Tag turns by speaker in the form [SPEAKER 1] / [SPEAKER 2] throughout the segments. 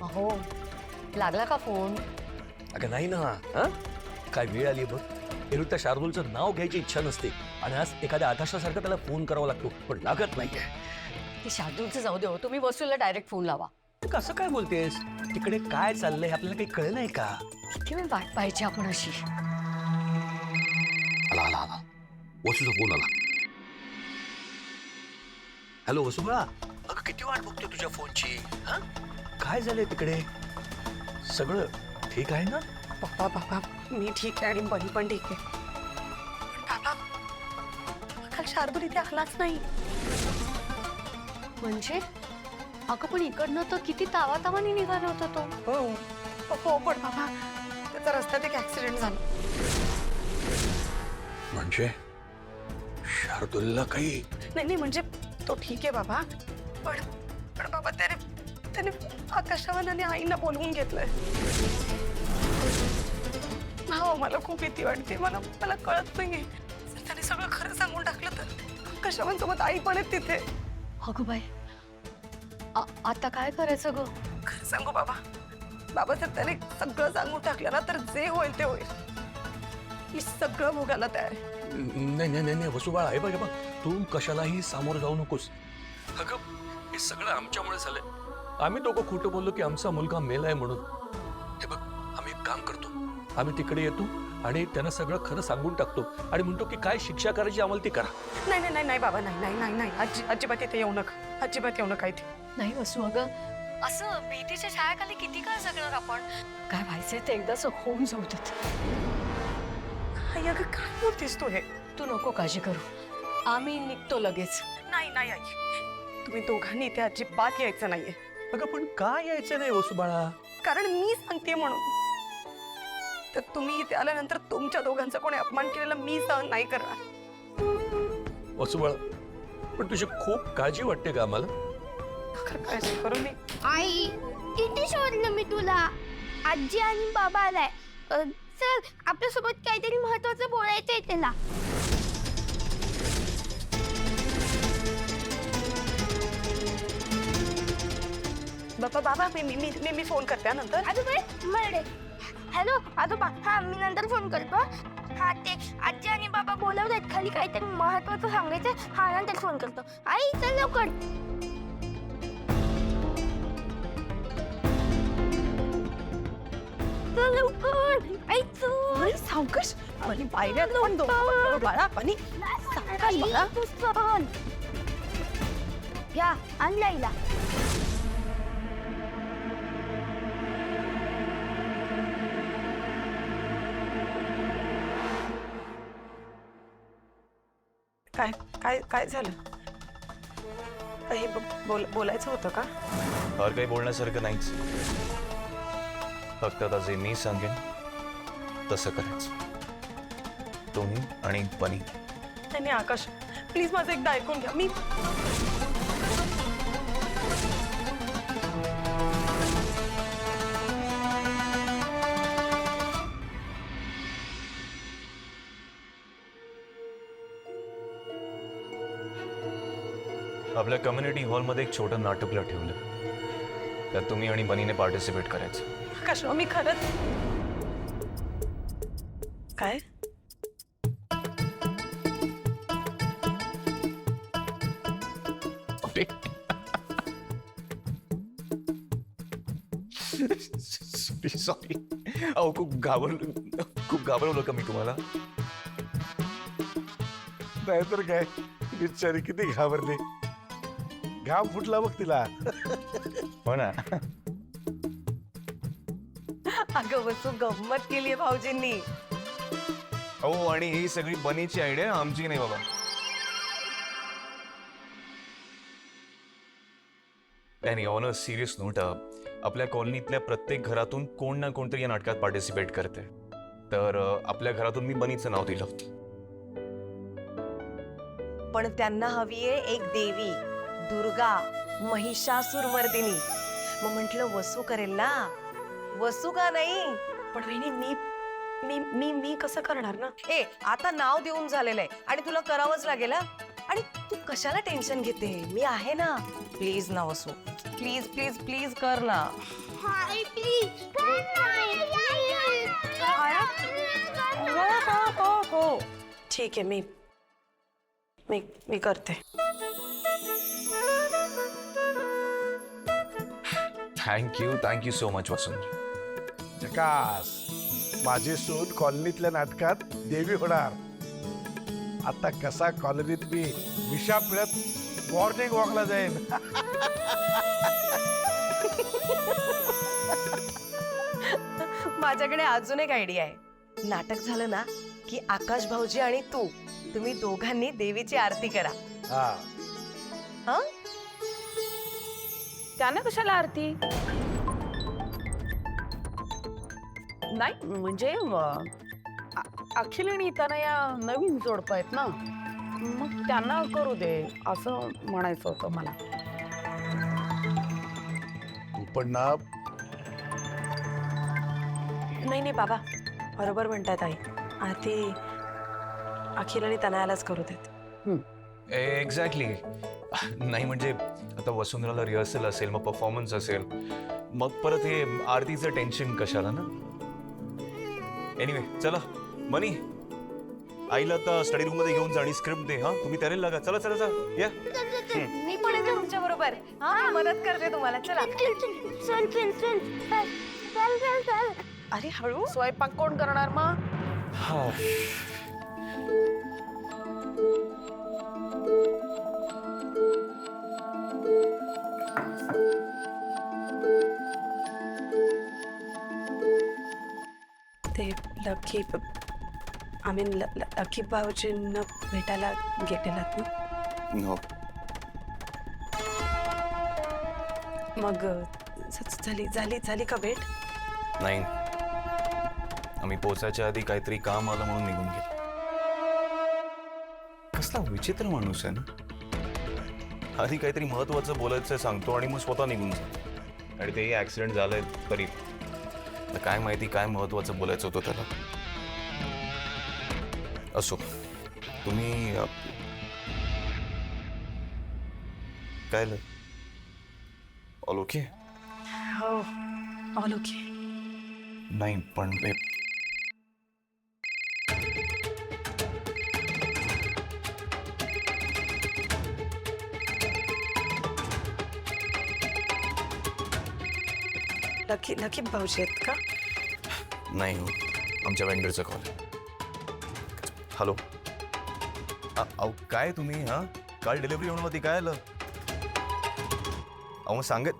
[SPEAKER 1] अहो, लागला का फोन?
[SPEAKER 2] अगं नाही ना. हा काय वेळ आली बघ. एरवी त्या शार्दूलचं नाव घ्यायची इच्छा नसते आणि आज एखाद्या आकाशासारखा त्याला फोन करावा लागतो, पण लागत नाहीये.
[SPEAKER 1] ते शार्दूलचं जाऊ दे हो, तुम्ही वसूलला डायरेक्ट फोन लावा.
[SPEAKER 2] तू कसं काय बोलतेस? तिकडे काय चाललंय आपल्याला काही कळलं नाही का?
[SPEAKER 1] किती वेळ वाट पाहायची आपण अशी?
[SPEAKER 2] आला आला आला, वसूचा फोन आला. हॅलो वसू बाळा, अगं किती वाट बघतोय तुझ्या फोनची. हा काय झालंय तिकडे? सगळं ठीक आहे ना?
[SPEAKER 3] पप्पा पप्पा मी ठीक आहे आणि बनी पण ठीक आहे. पण बाबा, काल शार्दूल इथे आलाच नाही.
[SPEAKER 1] म्हणजे अगं पण इकडनं तर किती तावातावाने निघाला होता तो.
[SPEAKER 3] हो पण बाबा, त्याचा रस्त्यात एक ऍक्सिडेंट झाला.
[SPEAKER 2] म्हणजे शार्दूलला काही?
[SPEAKER 3] नाही म्हणजे तो ठीक आहे बाबा, पण पण बाबा त्याने आकाशवान आणि आईना बोलवून घेतलंय. हो मला खूप भीती वाटते. मला कळत नाहीये, जर त्याने सगळं खरं सांगून टाकलं तर आकाशवान सोबत आई पण आहेत तिथे.
[SPEAKER 1] अगं बाई, आता काय करायचं ग?
[SPEAKER 3] खरं सांगू बाबा, जर त्याने सगळं सांगून टाकलं ना तर जे होईल ते होईल. मी सगळं भोगायला तयार आहे.
[SPEAKER 2] नाही नाही नाही वसू बाळा, हे बघ हे बघ, तू कशालाही सामोरं जाऊ नकोस. अगं हे सगळं आमच्यामुळे झालंय. आम्ही दोघं खोटं बोललो की आमचा मुलगा मेलाय म्हणून. हे बघ, आम्ही एक काम करतो, आम्ही तिकडे येतो आणि त्यांना सगळं खरं सांगून टाकतो आणि म्हणतो की काय शिक्षा करायची आम्हाला ती करा.
[SPEAKER 3] नाही बाबा, नाही अजिबात इथे येऊ नका, अजिबात येऊ नका इथे.
[SPEAKER 1] नाही वसू, अगं असं भीतीच्या छायाखाली किती काळ जगणार आपण? काय व्हायचंय ते एकदाच होऊन जाऊ देत.
[SPEAKER 3] आई अगं काय बोलतेस तू हे?
[SPEAKER 1] तू नको काळजी करू, आम्ही निघतो लगेच.
[SPEAKER 3] नाही आई, तुम्ही दोघांनी इथे अजिबात यायचं नाहीये.
[SPEAKER 2] अगं पण का यायचं नाही वसू बाळा?
[SPEAKER 3] कारण मी सांगते म्हणून. तर तुम्ही इथे आल्यानंतर तुमच्या दोघांचा कोणी अपमान केलेला मी सहन नाही करणार.
[SPEAKER 2] वसू बाळा, पण तुझी खूप काळजी वाटते का आम्हाला?
[SPEAKER 3] काळजी करू मी.
[SPEAKER 4] आई किती शोधलं मी तुला. आजी आणि बाबा आलाय. चल आपल्यासोबत काहीतरी महत्वाचं बोलायचंय त्याला.
[SPEAKER 3] बाबा मी फोन करते नंतर.
[SPEAKER 4] आजोबा हॅलो आजोबा, हा मी नंतर फोन करतो. हा ते आजी आणि बाबा बोलवत आहेत खाली, काहीतरी महत्वाचं सांगायचं. हा नंतर फोन करतो. आई चल लवकर. चल लवकर आई, चल
[SPEAKER 3] सावकाश. आणि पायऱ्या पण दोन बाळा. आणि सावकाश बाळा.
[SPEAKER 4] चल या आणला आईला.
[SPEAKER 3] काय काय काय झालं? काही बोलायचं होतं का?
[SPEAKER 5] और काही बोलण्यासारखं नाहीच. फक्त आता जे मी सांगेन तसं करायचं, तुम्ही आणि बनी.
[SPEAKER 3] नाही आकाश, प्लीज माझं एकदा ऐकून घ्या. मी
[SPEAKER 5] आपल्या कम्युनिटी हॉलमध्ये एक छोटं नाटकला ठेवलं. त्यात तुम्ही आणि बनीने पार्टिसिपेट करायचं.
[SPEAKER 3] आकाश, मी खरंच. काय?
[SPEAKER 5] सॉरी अहो, खूप घाबरवलं का मी तुम्हाला?
[SPEAKER 6] नाहीतर काय, बिचारी किती घाबरली. घाम फुटला बघ तिला.
[SPEAKER 5] हो ना.
[SPEAKER 3] अगं वसू, गंमत केली आहे भाऊजींनी.
[SPEAKER 5] हो, आणि ही सगळी बनीची आयडिया, आमची नाही बाबा. आणि ऑन अ सिरियस नोट, आपल्या कॉलनीतल्या प्रत्येक घरातून कोण ना कोणतरी या नाटकात पार्टिसिपेट करते. तर आपल्या घरातून मी बनीचं नाव दिलं.
[SPEAKER 7] पण त्यांना हवी आहे एक देवी, दुर्गा, महिषासुरमर्दिनी. मग म्हंटल वसू करेल ना. वसू का नाही?
[SPEAKER 3] पण वहिनी, मी कसं करणार ना?
[SPEAKER 7] आता नाव देऊन झालेलं आहे आणि तुला करावंच लागेल. आणि तू कशाला टेन्शन घेते, मी आहे ना. प्लीज ना वसू, प्लीज प्लीज प्लीज कर ना.
[SPEAKER 4] हाय प्लीज
[SPEAKER 3] हो ठीक आहे, मी करते.
[SPEAKER 5] थँक्यू सो मच वसंत.
[SPEAKER 6] जकास, माझी सून कॉलनीतल्या नाटकात देवी होणार. आता कसा कॉलनीत मी विषा पिळत मॉर्निंग वॉकला जाईन.
[SPEAKER 7] माझ्याकडे अजून एक आयडिया आहे. नाटक झालं ना की आकाश भाऊजी आणि तुम्ही दोघांनी देवीची आरती करा.
[SPEAKER 6] हा,
[SPEAKER 7] हं?
[SPEAKER 8] त्यांना कशाला आरती? नाही म्हणजे अखिल आणि तनया नवीन जोडप आहेत ना, मग त्यांना करू दे असं म्हणायचं होतं मला.
[SPEAKER 6] पण ना
[SPEAKER 3] नाही बाबा, बरोबर म्हणतात आई. आरती अखिल आणि तनयालाच करू देत.
[SPEAKER 5] एक्झॅक्टली. नाही म्हणजे आता वसुंधराला रिहर्सल असेल, मग परफॉर्मन्स असेल, मग परत हे आरतीचं टेन्शन कशाला ना. एनिवे चला मनी, आईला आता स्टडी रूम मध्ये घेऊन जा आणि स्क्रिप्ट दे. हा तुम्ही तयारी लागा. चला चला चला या.
[SPEAKER 7] मी पण येते तुमच्या बरोबर. हा मदत करते तुम्हाला. चला.
[SPEAKER 4] चल
[SPEAKER 3] अरे हळू.
[SPEAKER 8] स्वयंपाक कोण करणार मग?
[SPEAKER 5] हा
[SPEAKER 3] ते लकी लकी भाऊजींना भेटायला गेलेलात ना,
[SPEAKER 5] हो.
[SPEAKER 3] मग झाली का भेट?
[SPEAKER 5] नाही, आम्ही पोचायच्या आधी काहीतरी काम आलं म्हणून निघून गेलो. कसला विचित्र माणूस आहे ना. आधी काहीतरी महत्वाचं बोलायचं सांगतो आणि मग स्वतः निघून जातो. आणि तेही ऍक्सिडेंट झालंय तरी. काय माहिती काय महत्वाचं बोलायचं होतं त्याला. असो, तुम्ही काय ऑल ओके?
[SPEAKER 3] हो, ऑल ओके.
[SPEAKER 5] नाही पण
[SPEAKER 3] लकी भाऊजी आहेत का?
[SPEAKER 5] नाही हो, आमच्या वेंडरचा कॉल. हॅलो. अहो काय तुम्ही, हा काल डिलिव्हरी होऊन होती, काय आलं? अहो सांगत.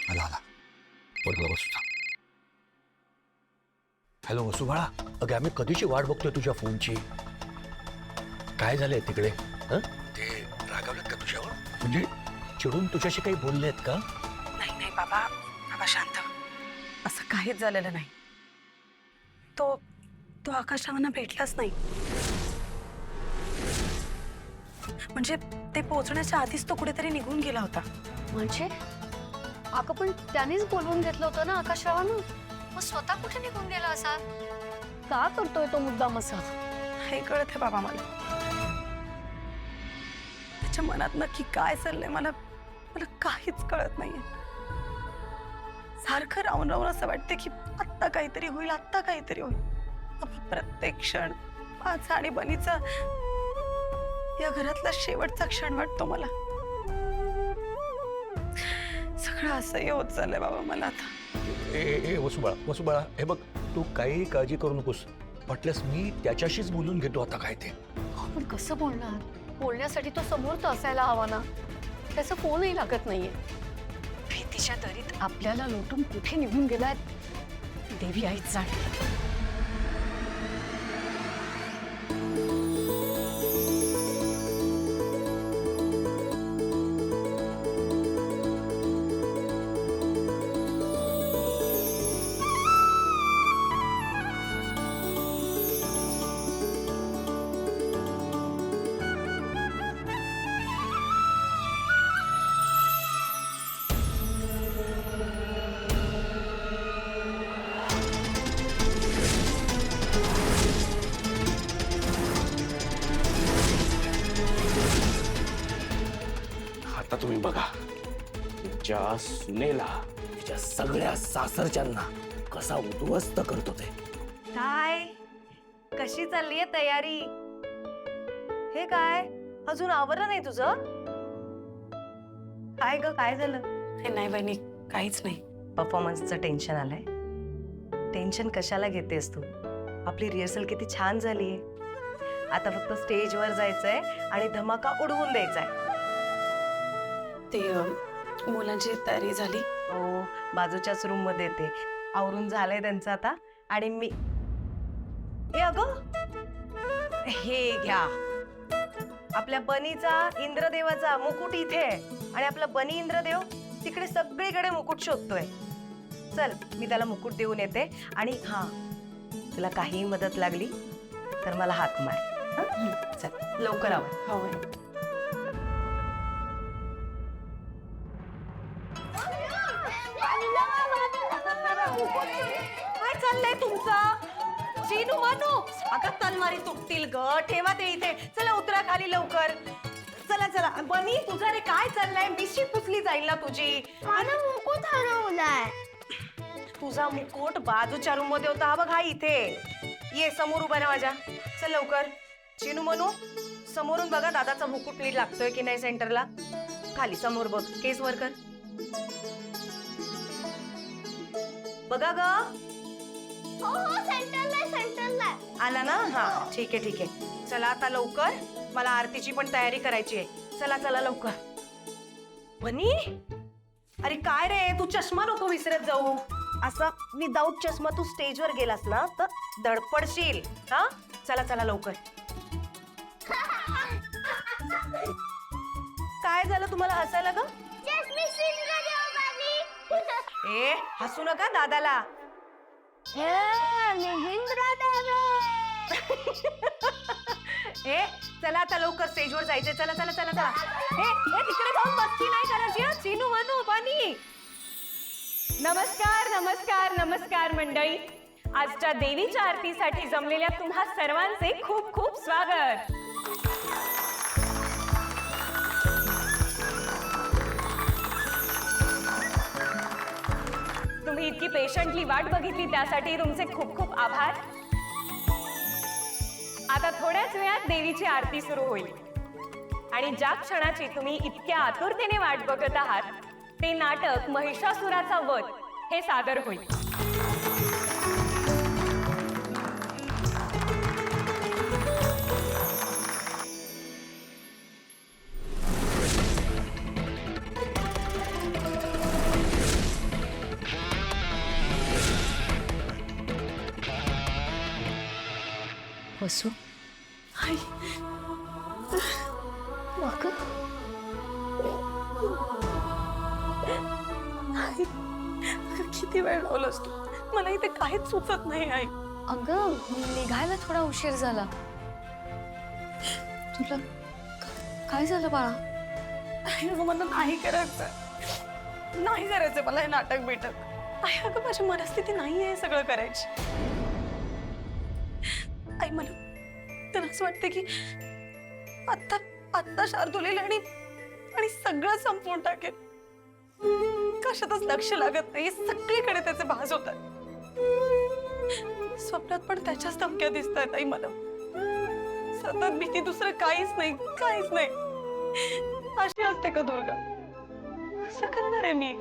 [SPEAKER 2] आला बरोबर वसू. हॅलो वसू बाळा, अगं आम्ही कधीची वाट बघतोय तुझ्या फोनची. काय झालंय तिकडे? हं? ते रागावलेत का तुझ्यावर? म्हणजे चिडून तुझ्याशी काही बोलले आहेत का?
[SPEAKER 3] नाही बाबा शांत. असं काहीच झालेलं नाही. तो आकाशरावांना भेटलाच नाही. म्हणजे ते पोहोचण्याच्या आधीच तो कुठेतरी निघून गेला होता.
[SPEAKER 1] म्हणजे अगं पण त्यानेच बोलवून घेतलं होतं ना आकाशरावानं. मग स्वतः कुठे निघून गेला असा? का करतोय तो मुद्दाम असा?
[SPEAKER 3] हे कळत आहे बाबा मला. त्याच्या मनात नक्की काय चाललंय मला काहीच कळत नाहीये. सारखं राहून असं वाटतं की आत्ता काहीतरी होईल. प्रत्येक क्षण माझा आणि बनीचा या घरातला शेवटचा क्षण वाटतो मला. सगळं असंही होत चाललंय बाबा मला आता.
[SPEAKER 2] ए वसू बाळा हे बघ, तू काही काळजी करू नकोस. म्हटल्यास मी त्याच्याशीच बोलून घेतो आता काय ते.
[SPEAKER 1] आपण कसं बोलणार? बोलण्यासाठी तो समोर तर असायला हवा ना. त्याचा फोनही लागत नाहीये. भीतीच्या दरीत आपल्याला लोटून कुठे निघून गेलाय देवी आईच जाणे.
[SPEAKER 9] तिच्या सुनेला तिच्या सगळ्या सासरच्यांना कसा उद्ध्वस्त करतो ते.
[SPEAKER 7] काय कशी चाललीये तयारी? हे काय अजून आवरलं नाही तुझं? काय ग काय झालं?
[SPEAKER 1] नाही बहिणी, काहीच नाही.
[SPEAKER 7] परफॉर्मन्सचं टेन्शन आलंय. टेन्शन कशाला घेतेस तू? आपली रिहर्सल किती छान झालीये. आता फक्त स्टेजवर जायचंय आणि धमाका उडवून द्यायचाय.
[SPEAKER 1] ते मुलांची तयारी झाली.
[SPEAKER 7] हो, बाजूच्याच रूम मध्ये ते आवरून झालंय त्यांचं आता. आणि मी अगं हे घ्या, आपल्या बनीचा इंद्रदेवाचा मुकुट इथे आहे आणि आपला बनी इंद्रदेव तिकडे सगळीकडे मुकुट शोधतोय. चल मी त्याला मुकुट देऊन येते. आणि हा, तुला काही मदत लागली तर मला हाक मार. हं? चल लवकर आवर.
[SPEAKER 1] हो.
[SPEAKER 7] काय चाललंय तुमचं? जीनू मनू, अगं तलवारी तुटतील ग. ठेवा ते इथे. चला उतरा खाली लवकर. चला चला. बनी तुझं रे काय चाललंय? मिशी पुसली जाईल ना तुझी.
[SPEAKER 4] माझा मुकुट हरवलाय.
[SPEAKER 7] तुझा मुकुट बाजूच्या रूम मध्ये होता. हा बघ, हा इथे. ये समोर उभा ना माझ्या. चल लवकर. जीनू मनू, समोरून बघा दादाचा मुकुट नीट लागतोय की नाही सेंटरला. खाली समोर बघ. केस वर कर. बघा ग.
[SPEAKER 4] हो हो, सेंटरला.
[SPEAKER 7] आला ना? हा ठीक आहे ठीक आहे. चला आता लवकर, मला आरतीची पण तयारी करायची आहे. चला चला लवकर. बनी, अरे काय रे, तू चष्मा नको विसरत जाऊ. असा विदाऊट चष्मा तू स्टेजवर गेलास ना तर धडपडशील. हा चला चला लवकर. काय झालं तुम्हाला हसायला ग? ए हसू नका दादाला. ए चला आता लवकर स्टेजवर जायचे. चला चला चला चला. ए तिकडे जाऊन मस्ती नाही करायची. चिनू मनू पाणी.
[SPEAKER 10] नमस्कार नमस्कार नमस्कार मंडळी. आजच्या देवीच्या आरतीसाठी जमलेल्या तुम्हा सर्वांचे खूप खूप स्वागत. तुम्ही इतकी पेशंटली वाट बघितली त्यासाठी तुमचे खूप खूप आभार. आता थोड्याच वेळात देवीची आरती सुरू होईल आणि ज्या क्षणाची तुम्ही इतक्या आतुरतेने वाट बघत आहात ते नाटक महिषासुराचा वध हे सादर होईल.
[SPEAKER 1] वसू, आई,
[SPEAKER 8] किती वेळ लावलास तू? मला इथे काहीच सुचत नाही आई.
[SPEAKER 1] अगं निघायला थोडा उशीर झाला. तुला काय झालं बाळा?
[SPEAKER 8] अगं मला नाही करायचं मला हे नाटक बिटक. आई अगं माझी मनस्थिती नाही आहे सगळं करायची. आई मला तर असं वाटतं की आत्ता शार्दुलीला आणि सगळं संपवून टाकेल. कशातच लक्ष लागत नाही. सगळीकडे त्याचे भास होतात. स्वप्नात पण त्याच्याच धमक्या दिसत आहेत आई मला. सतत भीती, दुसरं काहीच नाही. अशी असते का दुर्गा? असं करणार आहे मी?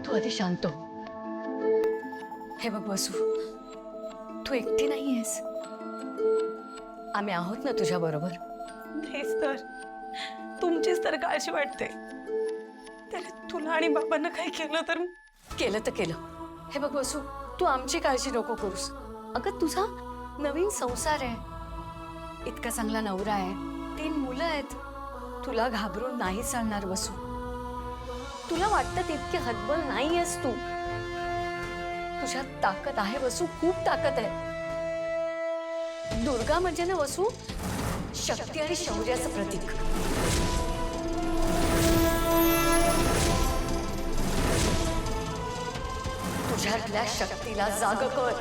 [SPEAKER 1] तू आधी शांत हो. हे बघ वसू, तू एकटी नाहीयेस. आम्ही आहोत ना तुझ्या बरोबर.
[SPEAKER 8] तेच तर, तुमचीच तर काळजी वाटते. त्याने तुला आणि बाबांना काही केलं तर
[SPEAKER 1] केलं हे बघ वसू, तू आमची काळजी नको करूस. अगं तुझा नवीन संसार आहे, इतका चांगला नवरा आहे, 3 मुलं आहेत. तुला घाबरून नाही चालणार वसू. तुला वाटतं तितकी हतबल नाहीयेस तू. तुझ्यात ताकद आहे वसू, खूप ताकद आहे. दुर्गा म्हणजे ना वसू, शक्ती आणि शौर्याचं प्रतीक. तुझ्यातल्या शक्तीला जाग कर.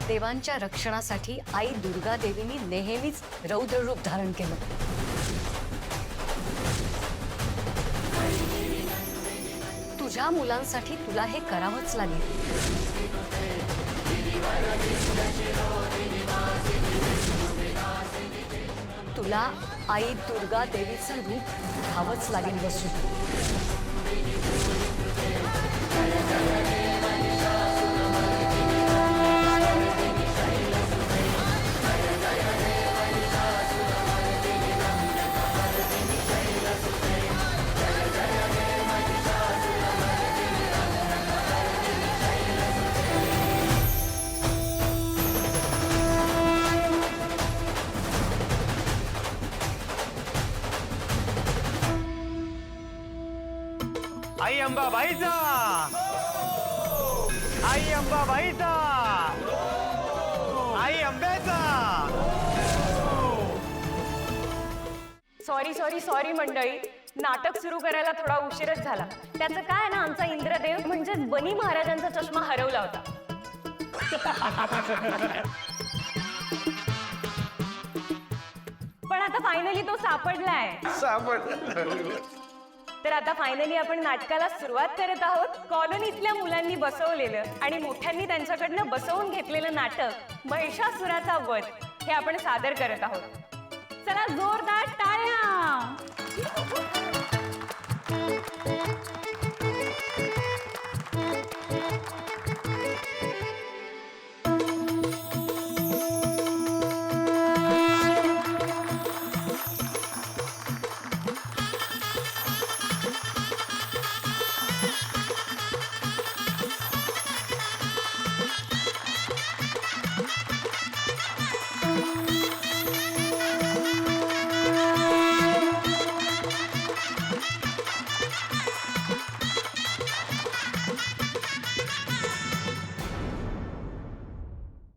[SPEAKER 1] देवांच्या रक्षणासाठी आई दुर्गा देवीने नेहमीच रौद्र रूप धारण केलं. तुझ्या मुलांसाठी तुला हे करावंच लागेल. तुला आई दुर्गा देवीचं रूप घ्यावंच लागेल वसू.
[SPEAKER 11] आई अंबाबाईचा, आई अंबाबाईचा, आई अंब्याचा.
[SPEAKER 10] सॉरी सॉरी सॉरी मंडळी, नाटक सुरू करायला थोडा उशीरच झाला. त्याचं काय ना, आमचा इंद्रदेव म्हणजे बनी महाराजांचा चष्मा हरवला होता. पण आता फायनली तो सापडलाय. तर आता फायनली आपण नाटकाला सुरुवात करत आहोत. कॉलनीतल्या मुलांनी बसवलेलं आणि मोठ्यांनी त्यांच्याकडनं बसवून घेतलेलं नाटक महिषासुराचा वध हे आपण सादर करत आहोत. चला जोरदार टाळ्या.